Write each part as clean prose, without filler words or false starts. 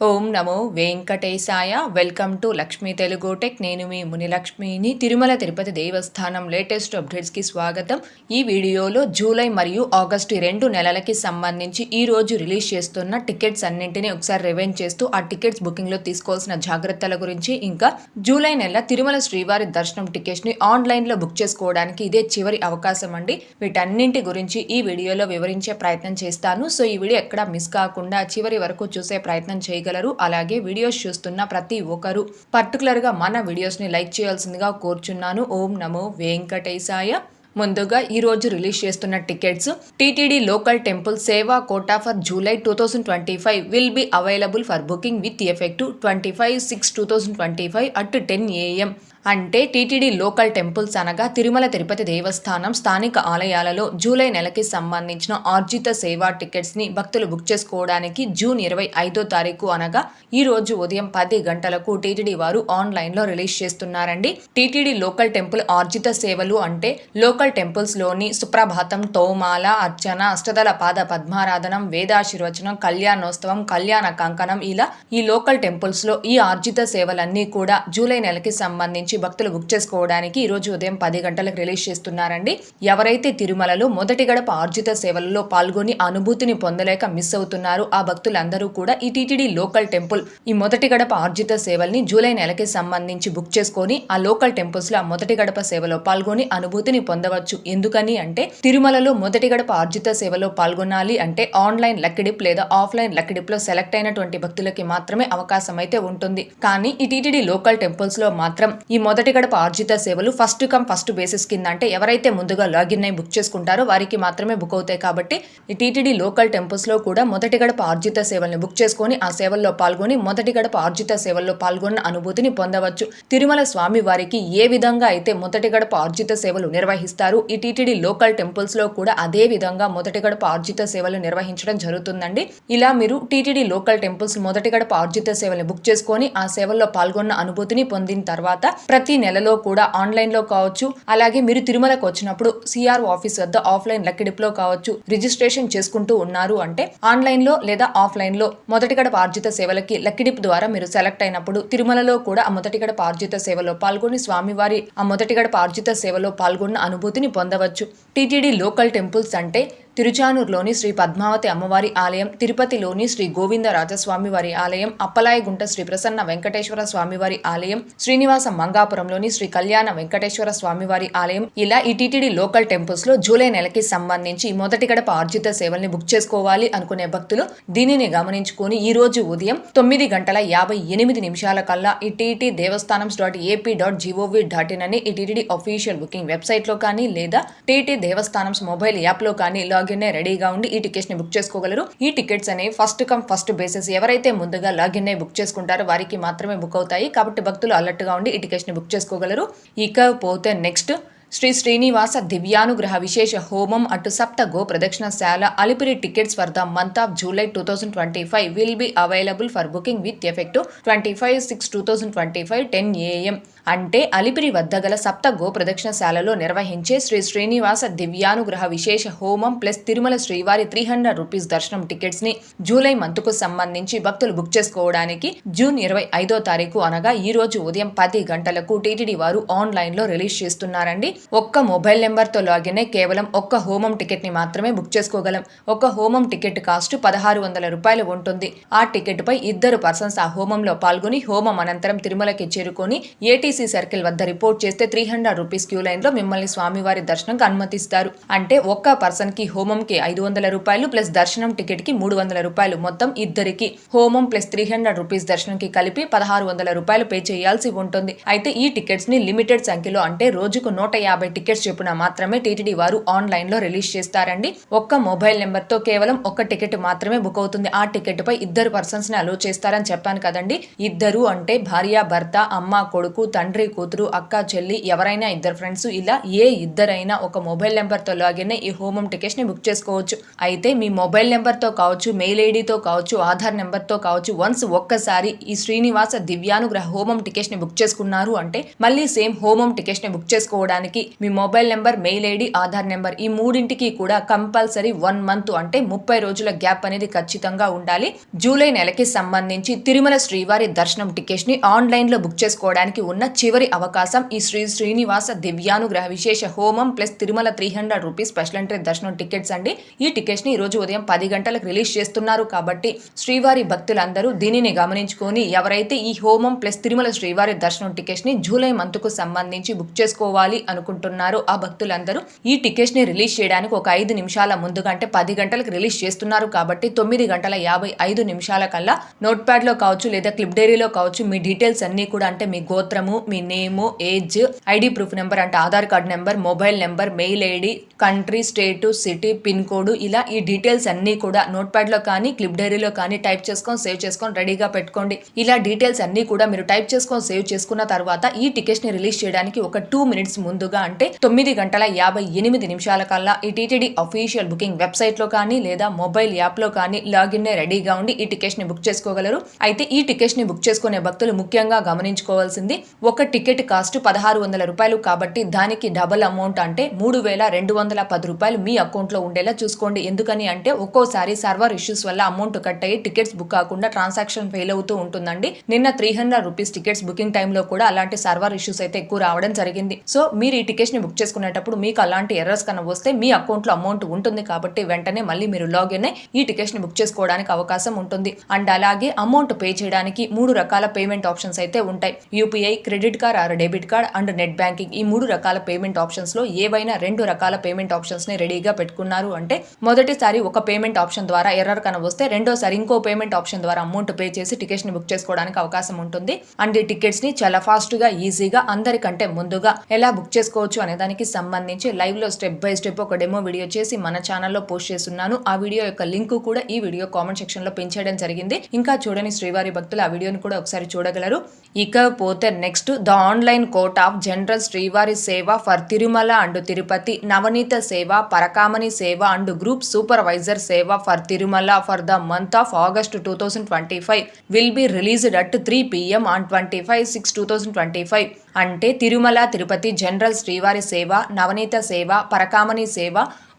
Om Namo Venkatesaya. Welcome to Lakshmi Telugu tech. నేను మీ మునిలక్ష్మిని. తిరుమల తిరుపతి దేవస్థానం latest అప్డేట్స్కి స్వాగతం. ఈ వీడియోలో జూలై మరియు ఆగస్టు 2 నెలలకి సంబంధించి ఈ రోజు రిలీజ్ చేస్తున్న టికెట్స్ అన్నింటినీ ఒకసారి రివైండ్ చేస్తూ ఆ టికెట్స్ బుకింగ్లో తీసుకోవాల్సిన జాగ్రత్తల గురించి, ఇంకా జూలై నెల తిరుమల శ్రీవారి దర్శనం టికెట్స్ని ఆన్లైన్లో బుక్ చేసుకోవడానికి ఇదే చివరి అవకాశం అండి. వీటన్నింటి గురించి ఈ వీడియోలో వివరించే ప్రయత్నం చేస్తాను. సో ఈ వీడియో ఎక్కడా మిస్ కాకుండా చివరి వరకు చూసే ప్రయత్నం చేయగలరు. అలాగే వీడియోస్ చూస్తున్న ప్రతి ఒక్కరు పర్టికులర్ గా మన వీడియోస్ ని లైక్ చేయాల్సిందిగా కోరుచున్నాను. ఓం నమో వెంకటేశాయ. ముందుగా ఈ రోజు రిలీజ్ చేస్తున్న tickets: TTD local temple seva quota for July 2025 will be available for booking with effective 25/6/2025 at 10 AM. అంటే టీటీడీ లోకల్ టెంపుల్స్ అనగా తిరుమల తిరుపతి దేవస్థానం స్థానిక ఆలయాలలో జూలై నెలకి సంబంధించిన ఆర్జిత సేవా టికెట్స్ ని భక్తులు బుక్ చేసుకోవడానికి జూన్ 25వ తారీఖు అనగా ఈ రోజు ఉదయం 10 గంటలకు టీటీడీ వారు ఆన్లైన్ లో రిలీజ్ చేస్తున్నారండి. టీటీడీ లోకల్ టెంపుల్ ఆర్జిత సేవలు అంటే లోకల్ టెంపుల్స్ లోని సుప్రభాతం, తోమాల, అర్చన, అష్టదళ పాద పద్మారాధనం, వేదాశీర్వచనం, కళ్యాణోత్సవం, కళ్యాణ కంకణం, ఇలా ఈ లోకల్ టెంపుల్స్ లో ఈ ఆర్జిత సేవలన్నీ కూడా జూలై నెలకి సంబంధించి భక్తులు బుక్ చేసుకోవడానికి ఈ రోజు ఉదయం 10 గంటలకు రిలీజ్ చేస్తున్నారండి. ఎవరైతే తిరుమలలో మొదటి గడప ఆర్జిత సేవలలో పాల్గొని అనుభూతిని పొందలేక మిస్ అవుతున్నారో ఆ భక్తులందరూ కూడా ఈ టీటీడీ లోకల్ టెంపుల్ ఈ మొదటి గడప ఆర్జిత సేవల్ని జూలై నెలకి సంబంధించి బుక్ చేసుకొని ఆ లోకల్ టెంపుల్స్ లో ఆ మొదటి గడప సేవలో పాల్గొని అనుభూతిని పొందవచ్చు. ఎందుకని అంటే తిరుమలలో మొదటి గడప ఆర్జిత సేవలో పాల్గొనాలి అంటే ఆన్లైన్ లక్కిడిప్ లేదా ఆఫ్లైన్ లక్కిడిప్ లో సెలెక్ట్ అయినటువంటి భక్తులకి మాత్రమే అవకాశం అయితే ఉంటుంది. కానీ ఈ టీటీడీ లోకల్ టెంపుల్స్ లో మాత్రం ఈ మొదటి గడప ఆర్జిత సేవలు ఫస్ట్ కమ్ ఫస్ట్ బేసిస్ కింద, అంటే ఎవరైతే ముందుగా లాగిన్ అయి బుక్ చేసుకుంటారో వారికి మాత్రమే బుక్ అవుతాయి. కాబట్టి ఈ టీటీడీ లోకల్ టెంపుల్స్ లో కూడా మొదటి గడప ఆర్జిత సేవల్ని బుక్ చేసుకొని ఆ సేవల్లో పాల్గొని మొదటి గడప ఆర్జిత సేవల్లో పాల్గొన్న అనుభూతిని పొందవచ్చు. తిరుమల స్వామి వారికి ఏ విధంగా అయితే మొదటి గడప ఆర్జిత సేవలు నిర్వహిస్తారు, ఈ టీటీడీ లోకల్ టెంపుల్స్ లో కూడా అదే విధంగా మొదటి గడప ఆర్జిత సేవలు నిర్వహించడం జరుగుతుందండి. ఇలా మీరు టీటీడీ లోకల్ టెంపుల్స్ మొదటి గడప ఆర్జిత సేవల్ని బుక్ చేసుకొని ఆ సేవల్లో పాల్గొన్న అనుభూతిని పొందిన తర్వాత ప్రతి నెలలో కూడా ఆన్లైన్ లో కావచ్చు, అలాగే మీరు తిరుమలకు వచ్చినప్పుడు సిఆర్ ఆఫీస్ వద్ద ఆఫ్లైన్ లక్కిడిప్ లో కావచ్చు రిజిస్ట్రేషన్ చేసుకుంటూ ఉన్నారు అంటే ఆన్లైన్ లో లేదా ఆఫ్లైన్ లో మొదటి గడప ఆర్జిత సేవలకి లక్కిడిప్ ద్వారా మీరు సెలెక్ట్ అయినప్పుడు తిరుమలలో కూడా ఆ మొదటి గడప ఆర్జిత సేవలో పాల్గొని స్వామివారి ఆ మొదటి గడప ఆర్జిత సేవలో పాల్గొన్న అనుభూతిని పొందవచ్చు. టీటీడీ లోకల్ టెంపుల్స్ అంటే తిరుచానూరులోని శ్రీ పద్మావతి అమ్మవారి ఆలయం, తిరుపతిలోని శ్రీ గోవిందరాజస్వామి వారి ఆలయం, అప్పలాయగుంట శ్రీ ప్రసన్న వెంకటేశ్వర స్వామివారి ఆలయం, శ్రీనివాస మంగాపురంలోని శ్రీ కళ్యాణ వెంకటేశ్వర స్వామివారి ఆలయం, ఇలా ఈ టీటీడీ లోకల్ టెంపుల్స్ లో జూలై నెలకి సంబంధించి మొదటి గడప ఆర్జిత సేవల్ని బుక్ చేసుకోవాలి అనుకునే భక్తులు దీనిని గమనించుకొని ఈ రోజు ఉదయం 9:58 కల్లా ఈ టీటీ దేవస్థానం.ap.gov.in అని ఈ టీటీడీ అఫీషియల్ బుకింగ్ వెబ్సైట్ లో కానీ లేదా టీటీ దేవస్థానం మొబైల్ యాప్ లో కానీ లాగిన్ రెడీగా ఉండి ఈ టికెట్స్ ని బుక్ చేసుకోగలరు. ఈ టికెట్స్ అనేవి ఫస్ట్ కమ్ ఫస్ట్ బేసిస్, ఎవరైతే ముందుగా లాగిన్ అయి బుక్ చేసుకుంటారో వారికి మాత్రమే బుక్ అవుతాయి. కాబట్టి భక్తులు అలర్ట్ గా ఉండి ఈ టికెట్స్ ని బుక్ చేసుకోగలరు. ఇకపోతే నెక్స్ట్ శ్రీ శ్రీనివాస దివ్యానుగ్రహ విశేష హోమం అటు సప్త గో ప్రదక్షిణశాల Alipiri tickets for the month of July 2025 will be available for booking with effective 25/6/2025 10 AM. అంటే అలిపిరి వద్ద గల సప్త గో ప్రదక్షిణశాలలో నిర్వహించే శ్రీ శ్రీనివాస దివ్యానుగ్రహ విశేష హోమం ప్లస్ తిరుమల శ్రీవారి 300 రూపీస్ దర్శనం టికెట్స్ ని జూలై మంత్ కు సంబంధించి భక్తులు బుక్ చేసుకోవడానికి జూన్ 25వ తారీఖు అనగా ఈ రోజు ఉదయం 10 గంటలకు టీటీడీ వారు ఆన్లైన్ లో రిలీజ్ చేస్తున్నారండి. ఒక్క మొబైల్ నెంబర్ తో లాగిన్ అయి కేవలం ఒక్క హోమం టికెట్ ని మాత్రమే బుక్ చేసుకోగలం. ఒక హోమం టికెట్ కాస్ట్ 1600 రూపాయలు ఉంటుంది. ఆ టికెట్ పై ఇద్దరు పర్సన్స్ ఆ హోమంలో పాల్గొని హోమం అనంతరం తిరుమలకి చేరుకొని ఏటీసీ సర్కిల్ వద్ద రిపోర్ట్ చేస్తే 300 రూపీస్ క్యూ లైన్ లో మిమ్మల్ని స్వామివారి దర్శనంకి అనుమతిస్తారు. అంటే ఒక్క పర్సన్ కి హోమంకి 500 రూపాయలు ప్లస్ దర్శనం టికెట్ కి 300 రూపాయలు, మొత్తం ఇద్దరికి హోమం ప్లస్ 300 రూపీస్ దర్శనంకి కలిపి 1600 రూపాయలు పే చేయాల్సి ఉంటుంది. అయితే ఈ టికెట్స్ ని లిమిటెడ్ సంఖ్యలో అంటే రోజుకు 150 టికెట్స్ చొప్పున మాత్రమే టీటీడీ వారు ఆన్లైన్ లో రిలీజ్ చేస్తారండి. ఒక్క మొబైల్ నెంబర్ తో కేవలం ఒక్క టికెట్ మాత్రమే బుక్ అవుతుంది. ఆ టికెట్ పై ఇద్దరు పర్సన్స్ ని అలో చేస్తారని చెప్పాను కదండి. ఇద్దరు అంటే భార్య భర్త, అమ్మ కొడుకు, తండ్రి కూతురు, అక్క చెల్లి, ఎవరైనా ఇద్దరు ఫ్రెండ్స్, ఇలా ఏ ఇద్దరైనా ఒక మొబైల్ నెంబర్ తో లాగిన్ ఈ హోమం టికెట్స్ ని బుక్ చేసుకోవచ్చు. అయితే మీ మొబైల్ నెంబర్ తో కావచ్చు, మెయిల్ ఐడితో కావచ్చు, ఆధార్ నెంబర్ తో కావచ్చు, వన్స్ ఒక్కసారి ఈ శ్రీనివాస దివ్యానుగ్రహ హోమం టికెట్స్ ని బుక్ చేసుకున్నారు అంటే మళ్ళీ సేమ్ హోమం టికెట్స్ ని బుక్ చేసుకోవడానికి చేసుకోవడానికి మీ mobile number, mail ID, Aadhaar number ఈ మూడింటికి కూడా కంపల్సరీ 1 మంత్ అంటే 30 రోజుల గ్యాప్ అనేది ఖచ్చితంగా ఉండాలి. జూలై నెలకి సంబంధించి తిరుమల శ్రీవారి దర్శనం టికెట్స్ ని ఆన్లైన్ లో బుక్ చేసుకోవడానికి ఉన్న చివరి అవకాశం ఈ శ్రీ శ్రీనివాస దివ్యానుగ్రహ విశేష హోమం plus Tirumala 300 rupees special entry దర్శనం టికెట్స్ అండి. ఈ టికెట్స్ ని ఈ రోజు ఉదయం 10 గంటలకు రిలీజ్ చేస్తున్నారు కాబట్టి శ్రీవారి భక్తులందరూ దీనిని గమనించుకొని ఎవరైతే ఈ హోమం ప్లస్ తిరుమల శ్రీవారి దర్శనం టికెట్స్ ని జూలై మంత్ కు సంబంధించి బుక్ చేసుకోవాలి అనుకుంటున్నారో ఆ భక్తులందరూ ఈ టికెట్స్ ని రిలీజ్ చేయడానికి ఒక 5 నిమిషాల ముందుగా అంటే 10 గంటలకు రిలీజ్ చేస్తున్నారు కాబట్టి 9:55 కల్లా నోట్ ప్యాడ్ లో కావచ్చు లేదా క్లిప్ డైరీలో కావచ్చు మీ డీటెయిల్స్ అన్ని కూడా అంటే మీ గోత్రము, మీ నేము, ఏజ్, ఐడి ప్రూఫ్ నెంబర్ అంటే Aadhaar card number, mobile number, mail ID, country, state, city, pin code ఇలా ఈ డీటెయిల్స్ అన్ని కూడా నోట్ ప్యాడ్ లో కానీ క్లిప్ డైరీలో కానీ టైప్ చేసుకొని సేవ్ చేసుకొని రెడీగా పెట్టుకోండి. ఇలా డీటెయిల్స్ అన్ని కూడా మీరు టైప్ చేసుకొని సేవ్ చేసుకున్న తర్వాత ఈ టికెట్స్ ని రిలీజ్ చేయడానికి ఒక 2 మినిట్స్ ముందుగా అంటే 9:58 కల్లా ఈ టీటీడీ అఫీషియల్ బుకింగ్ వెబ్సైట్ లో కానీ లేదా మొబైల్ యాప్ లో కానీ లాగిన్ రెడీగా ఉండి ఈ టికెట్స్ ని బుక్ చేసుకోగలరు. అయితే ఈ టికెట్స్ ని బుక్ చేసుకునే భక్తులు ముఖ్యంగా గమనించుకోవాల్సింది ఒక టికెట్ కాస్ట్ 1600 రూపాయలు కాబట్టి దానికి డబుల్ అమౌంట్ అంటే 3210 రూపాయలు మీ అకౌంట్ లో ఉండేలా చూసుకోండి. ఎందుకని అంటే ఒక్కోసారి సర్వర్ ఇష్యూస్ వల్ల అమౌంట్ కట్ అయ్యి టికెట్స్ బుక్ కాకుండా ట్రాన్సాక్షన్ ఫెయిల్ అవుతూ ఉంటుందండి. నిన్న 300 రూపీస్ టికెట్స్ బుకింగ్ టైంలో కూడా అలాంటి సర్వర్ ఇష్యూస్ అయితే ఎక్కువ రావడం జరిగింది. సో మీరు ఈ టికెట్స్ ని బుక్ చేసుకునేటప్పుడు మీకు అలాంటి ఎర్రర్స్ కన్నా వస్తే మీ అకౌంట్ లో అమౌంట్ ఉంటుంది కాబట్టి వెంటనే మళ్ళీ మీరు లాగిన్ అయ్యి ఈ టికెట్స్ ని బుక్ చేసుకోవడానికి అవకాశం ఉంటుంది. అండ్ అలాగే అమౌంట్ పే చేయడానికి 3 రకాల పేమెంట్ ఆప్షన్స్ అయితే ఉంటాయి. UPI, credit card or debit card and net banking ఈ 3 రకాల పేమెంట్ ఆప్షన్స్ లో ఏవైనా 2 రకాల పేమెంట్ ఆప్షన్స్ ని రెడీగా పెట్టుకున్నారు అంటే మొదటిసారి ఒక పేమెంట్ ఆప్షన్ ద్వారా ఎర్రర్ కన వస్తే రెండోసారి ఇంకో పేమెంట్ ఆప్షన్ ద్వారా అమౌంట్ పే చేసి టికెట్స్ ని బుక్ చేసుకోవడానికి అవకాశం ఉంటుంది. అండ్ ఈ టికెట్స్ ని చాలా ఫాస్ట్ గా ఈజీగా అందరికంటే ముందుగా ఎలా బుక్ చేసుకోవచ్చు అనే దానికి సంబంధించి లైవ్ లో స్టెప్ బై స్టెప్ ఒక డెమో వీడియో చేసి మన ఛానల్లో పోస్ట్ చేస్తున్నాను. ఆ వీడియో యొక్క లింక్ కూడా ఈ వీడియో కామెంట్ సెక్షన్ లో పిన్ చేయడం జరిగింది. ఇంకా చూడని శ్రీవారి భక్తులు ఆ వీడియోని కూడా ఒకసారి చూడగలరు. ఇకపోతే next the online court of general శ్రీవారి సేవ ఫర్ తిరుమల అండ్ తిరుపతి, నవనీత సేవ, పరకామణి సేవ అండ్ గ్రూప్ సూపర్వైజర్ సేవ for Tirumala for the month of August 2025 will be released at 3 PM on 25/6/2025. అంటే తిరుమల తిరుపతి జనరల్ శ్రీవారి సేవ, నవనీత సేవ, పరకామణి సేవ,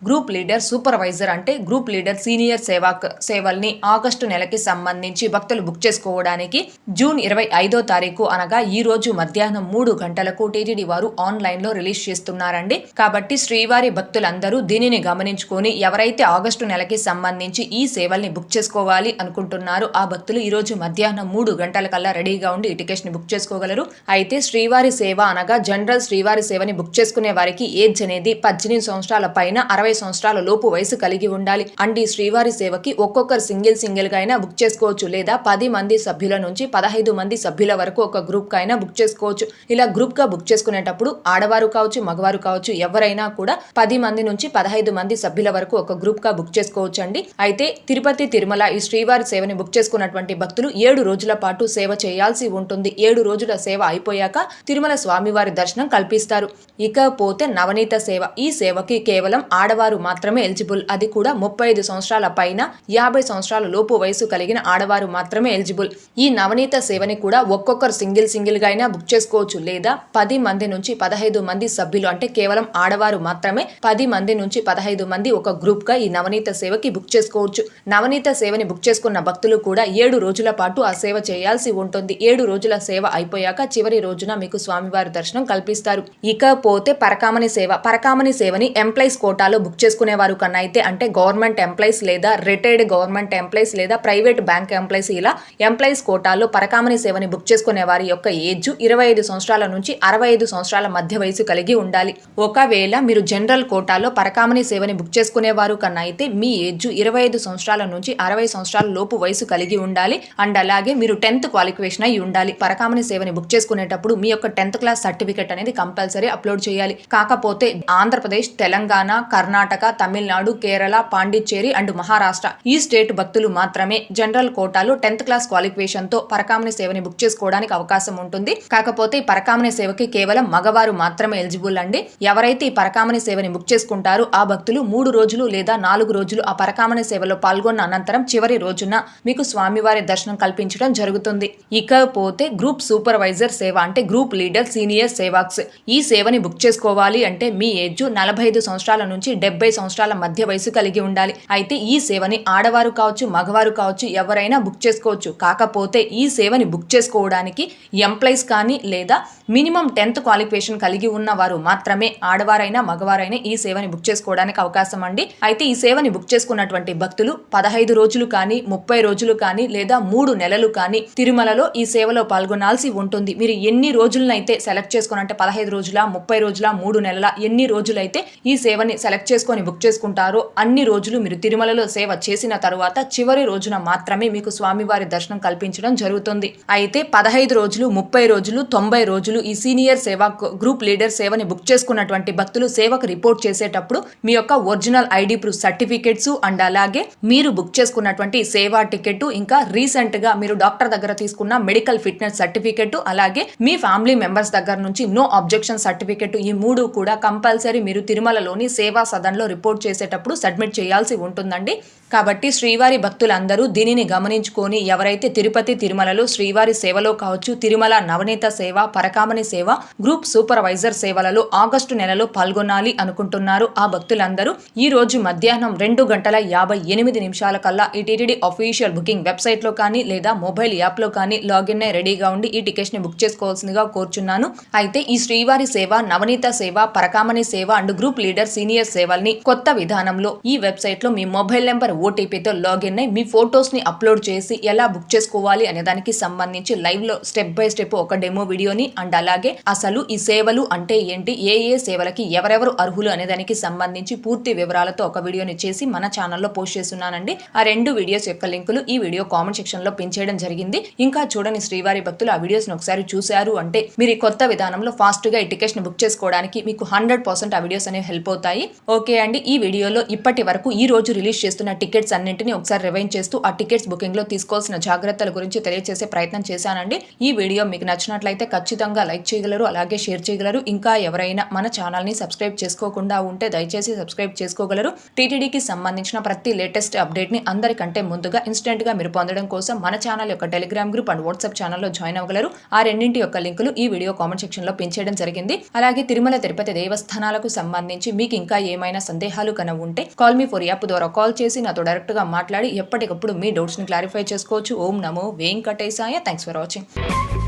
గ్రూప్ లీడర్ సూపర్వైజర్ అంటే గ్రూప్ లీడర్ సీనియర్ సేవల్ని ఆగస్టు నెలకి సంబంధించి భక్తులు బుక్ చేసుకోవడానికి జూన్ 25వ తారీఖు అనగా ఈ రోజు మధ్యాహ్నం 3 గంటలకు టీటీడీ వారు ఆన్లైన్ లో రిలీజ్ చేస్తున్నారండి. కాబట్టి శ్రీవారి భక్తులందరూ దీనిని గమనించుకొని ఎవరైతే ఆగస్టు నెలకి సంబంధించి ఈ సేవల్ని బుక్ చేసుకోవాలి అనుకుంటున్నారో ఆ భక్తులు ఈ రోజు మధ్యాహ్నం 3 గంటల కల్లా రెడీగా ఉండి ఈ టికెట్స్ ని బుక్ చేసుకోగలరు. అయితే శ్రీవారి సేవ అనగా జనరల్ శ్రీవారి సేవని బుక్ చేసుకునే వారికి ఏజ్ అనేది 18 సంవత్సరాల పైన 60 సంవత్సరాల లోపు వయసు కలిగి ఉండాలి. అండ్ ఈ శ్రీవారి సేవకి ఒక్కొక్కరు సింగిల్ గా అయినా బుక్ చేసుకోవచ్చు లేదా 10 మంది సభ్యుల నుంచి 15 మంది సభ్యుల వరకు ఒక గ్రూప్ గా అయినా బుక్ చేసుకోవచ్చు. ఇలా గ్రూప్ గా బుక్ చేసుకునేటప్పుడు ఆడవారు కావచ్చు, మగవారు కావచ్చు, ఎవరైనా కూడా 10 మంది నుంచి 15 మంది సభ్యుల వరకు ఒక గ్రూప్ గా బుక్ చేసుకోవచ్చు అండి. అయితే తిరుపతి తిరుమల ఈ శ్రీవారి సేవని బుక్ చేసుకున్నటువంటి భక్తులు 7 రోజుల పాటు సేవ చేయాల్సి ఉంటుంది. 7 రోజుల సేవ అయిపోయాక తిరుమల స్వామివారి దర్శనం కల్పిస్తారు. ఇకపోతే నవనీత సేవ, ఈ సేవకి కేవలం ఆడవారు మాత్రమే ఎలిజిబుల్. అది కూడా 35 సంవత్సరాల పైన 50 సంవత్సరాల లోపు వయసు కలిగిన ఆడవారు మాత్రమే ఎలిజిబుల్. ఈ నవనీత సేవని కూడా ఒక్కొక్కరు సింగిల్ గా అయినా బుక్ చేసుకోవచ్చు లేదా 10 మంది నుంచి 15 మంది సభ్యులు అంటే కేవలం ఆడవారు మాత్రమే 10 మంది నుంచి 15 మంది ఒక గ్రూప్ గా ఈ నవనీత సేవకి బుక్ చేసుకోవచ్చు. నవనీత సేవని బుక్ చేసుకున్న భక్తులు కూడా 7 రోజుల పాటు ఆ సేవ చేయాల్సి ఉంటుంది. 7 రోజుల సేవ అయిపోయాక చివరి రోజున మీకు స్వామివారి దర్శనం కల్పిస్తారు. ఇకపోతే పరకామణి సేవ, పరకామణి సేవని ఎంప్లాయీస్ కోటాలో బుక్ చేసుకునేవారు కన్నా అయితే అంటే గవర్నమెంట్ ఎంప్లాయీస్ లేదా రిటైర్డ్ గవర్నమెంట్ ఎంప్లాయీస్ లేదా ప్రైవేట్ బ్యాంక్ ఎంప్లాయీస్ ఇలా ఎంప్లాయీస్ కోటాలో పరకామణి సేవని బుక్ చేసుకునే వారి యొక్క ఏజ్ 25 సంవత్సరాల నుంచి 65 సంవత్సరాల మధ్య వయసు కలిగి ఉండాలి. ఒకవేళ మీరు జనరల్ కోటాలో పరకామణి సేవని బుక్ చేసుకునేవారు కన్నా అయితే మీ ఏజ్ 25 సంవత్సరాల నుంచి 60 సంవత్సరాల లోపు వయసు కలిగి ఉండాలి. అండ్ అలాగే మీరు 10th క్వాలిఫికేషన్ అయి ఉండాలి. పరకామణి సేవని బుక్ చేసుకునేటప్పుడు మీ యొక్క 10th క్లాస్ సర్టిఫికెట్ అనేది కంపల్సరీ అప్లోడ్ చేయాలి. కాకపోతే ఆంధ్రప్రదేశ్, తెలంగాణ, కర్ణాటక, కర్ణాటక, తమిళనాడు, కేరళ, పాండిచ్చేరి అండ్ మహారాష్ట్ర ఈ స్టేట్ భక్తులు మాత్రమే జనరల్ కోటాలో 10th క్లాస్ క్వాలిఫికేషన్ తో పరకామణి సేవని బుక్ చేసుకోవడానికి అవకాశం ఉంటుంది. కాకపోతే ఈ పరకామణి సేవకి కేవలం మగవారు మాత్రమే ఎలిజిబుల్ అండి. ఎవరైతే ఈ పరకామణి సేవని బుక్ చేసుకుంటారో ఆ భక్తులు 3 రోజులు లేదా 4 రోజులు ఆ పరకామణి సేవలో పాల్గొన్న అనంతరం చివరి రోజున మీకు స్వామివారి దర్శనం కల్పించడం జరుగుతుంది. ఇకపోతే గ్రూప్ సూపర్వైజర్ సేవ అంటే గ్రూప్ లీడర్ సీనియర్ సేవాక్స్ ఈ సేవని బుక్ చేసుకోవాలి అంటే మీ ఏజ్ 45 సంవత్సరాల నుంచి 70 సంవత్సరాల మధ్య వయసు కలిగి ఉండాలి. అయితే ఈ సేవని ఆడవారు కావచ్చు, మగవారు కావచ్చు, ఎవరైనా బుక్ చేసుకోవచ్చు. కాకపోతే ఈ సేవని బుక్ చేసుకోవడానికి ఎంప్లాయీస్ కానీ లేదా మినిమం 10th క్వాలిఫికేషన్ కలిగి ఉన్న వారు మాత్రమే ఆడవారైనా మగవారైనా ఈ సేవని బుక్ చేసుకోవడానికి అవకాశం అండి. అయితే ఈ సేవని బుక్ చేసుకున్నటువంటి భక్తులు 15 రోజులు కానీ 30 రోజులు కానీ లేదా 3 నెలలు కానీ తిరుమలలో ఈ సేవలో పాల్గొనాల్సి ఉంటుంది. మీరు ఎన్ని రోజులనైతే సెలెక్ట్ చేసుకుని అంటే 15 రోజుల 30 రోజుల 3 నెలల ఎన్ని రోజులైతే ఈ సేవని సెలెక్ట్ చేసుకొని బుక్ చేసుకుంటారో అన్ని రోజులు మీరు తిరుమలలో సేవ చేసిన తరువాత చివరి రోజున మాత్రమే మీకు స్వామివారి దర్శనం కల్పించడం జరుగుతుంది. అయితే 15 రోజులు 30 రోజులు 90 రోజులు ఈ సీనియర్ సేవ గ్రూప్ లీడర్ సేవని బుక్ చేసుకున్నటువంటి భక్తులు సేవకు రిపోర్ట్ చేసేటప్పుడు మీ యొక్క original ID proof certificates and అలాగే మీరు బుక్ చేసుకున్నటువంటి సేవా టికెట్ ఇంకా రీసెంట్ గా మీరు డాక్టర్ దగ్గర తీసుకున్న మెడికల్ ఫిట్నెస్ సర్టిఫికేట్ అలాగే మీ ఫ్యామిలీ మెంబర్స్ దగ్గర నుంచి నో అబ్జెక్షన్ సర్టిఫికేట్ ఈ 3 కూడా కంపల్సరీ మీరు తిరుమలలోని సేవా సదన్లో రిపోర్ట్ చేసేటప్పుడు సబ్మిట్ చేయాల్సి ఉంటుందండి. కాబట్టి శ్రీవారి భక్తులందరూ దీనిని గమనించుకొని ఎవరైతే తిరుపతి తిరుమలలో శ్రీవారి సేవలో కావచ్చు, తిరుమల నవనీత సేవ, పరకామణి సేవ, గ్రూప్ సూపర్వైజర్ సేవలలో ఆగస్టు నెలలో పాల్గొనాలి అనుకుంటున్నారు ఆ భక్తులందరూ ఈ రోజు మధ్యాహ్నం 2:58 కల్లా ఈ టీటీడీ అఫీషియల్ బుకింగ్ వెబ్సైట్ లో కానీ లేదా మొబైల్ యాప్ లో కానీ లాగిన్ అయి రెడీగా ఉండి ఈ టికెట్స్ ని బుక్ చేసుకోవాల్సిందిగా కోరుచున్నాను. అయితే ఈ శ్రీవారి సేవ, నవనీత సేవ, పరకామణి సేవ అండ్ గ్రూప్ లీడర్ సీనియర్ సేవల్ని కొత్త విధానంలో ఈ వెబ్సైట్ లో మీ మొబైల్ నెంబర్ ఓటీపీతో లాగిన్ అయి మీ ఫొటోస్ ని అప్లోడ్ చేసి ఎలా బుక్ చేసుకోవాలి అనే దానికి సంబంధించి లైవ్ లో స్టెప్ బై స్టెప్ ఒక డెమో వీడియోని అండ్ అలాగే అసలు ఈ సేవలు అంటే ఏంటి, ఏ ఏ సేవలకి ఎవరెవరు అర్హులు అనే దానికి సంబంధించి పూర్తి వివరాలతో ఒక వీడియోని చేసి మన ఛానల్లో పోస్ట్ చేస్తున్నానండి. ఆ 2 వీడియోస్ యొక్క లింకులు ఈ వీడియో కామెంట్ సెక్షన్ లో పిన్ చేయడం జరిగింది. ఇంకా చూడని శ్రీవారి భక్తులు ఆ వీడియోస్ ని ఒకసారి చూశారు అంటే మీరు ఈ కొత్త విధానంలో ఫాస్ట్ గా ఈ టికెట్స్ ని బుక్ చేసుకోవడానికి మీకు 100% ఆ వీడియోస్ అనేవి హెల్ప్ అవుతాయి. ఓకే అండి, ఈ వీడియోలో ఇప్పటి వరకు ఈ రోజు రిలీజ్ చేస్తున్న టికెట్స్ అన్నింటినీ ఒకసారి రివైండ్ చేస్తూ ఆ టికెట్స్ బుకింగ్ లో తీసుకోవాల్సిన జాగ్రత్తల గురించి తెలియజేసే ప్రయత్నం చేశానండి. ఈ వీడియో మీకు నచ్చినట్లయితే ఖచ్చితంగా లైక్ చేయగలరు, అలాగే షేర్ చేయగలరు. ఇంకా ఎవరైనా మన ఛానల్ ని సబ్స్క్రైబ్ చేసుకోకుండా ఉంటే దయచేసి సబ్స్క్రైబ్ చేసుకోగలరు. టీటీడీకి సంబంధించిన ప్రతి లేటెస్ట్ అప్డేట్ ని అందరికంటే ముందుగా ఇన్స్టెంట్ గా మీరు పొందడం కోసం మన ఛానల్ యొక్క టెలిగ్రామ్ గ్రూప్ అండ్ వాట్సాప్ ఛానల్లో జాయిన్ అవ్వగలరు. ఆ రెండింటి యొక్క లింకులు ఈ వీడియో కామెంట్ సెక్షన్ లో పిన్ చేయడం జరిగింది. అలాగే తిరుమల తిరుపతి దేవస్థానాలకు సంబంధించి మీకు ఇంకా ఏమైనా సందేహాలు కన ఉంటే కాల్ మీ ఫర్ యాప్ ద్వారా కాల్ చేసి నాతో డైరెక్ట్ గా మాట్లాడి ఎప్పటికప్పుడు మీ డౌట్స్ ని క్లారిఫై చేసుకోవచ్చు. ఓం నమో వెంకటేశాయ. Thanks for watching.